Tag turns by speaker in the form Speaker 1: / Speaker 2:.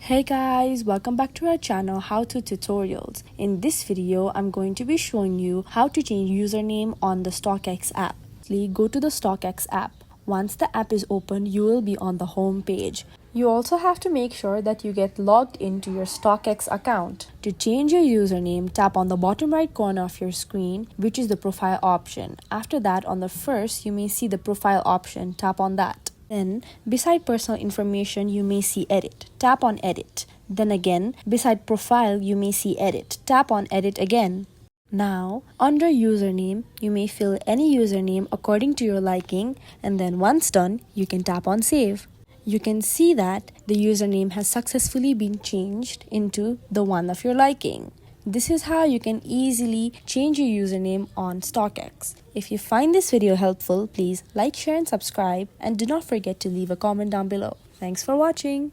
Speaker 1: Hey guys, welcome back to our channel How To Tutorials. In this video, I'm going to be showing you how to change username on the StockX app. Go to the StockX app. Once the app is open, you will be on the home page. You also have to make sure that you get logged into your StockX account. To change your username, tap on the bottom right corner of your screen, which is the profile option. After that, on the first, you may see the profile option. Tap on that. Then, beside personal information, you may see edit. Tap on edit. Then again, beside profile, you may see edit. Tap on edit again. Now, under username, you may fill any username according to your liking, and then once done, you can tap on save. You can see that the username has successfully been changed into the one of your liking. This is how you can easily change your username on StockX. If you find this video helpful, please like, share and subscribe, and do not forget to leave a comment down below. Thanks for watching.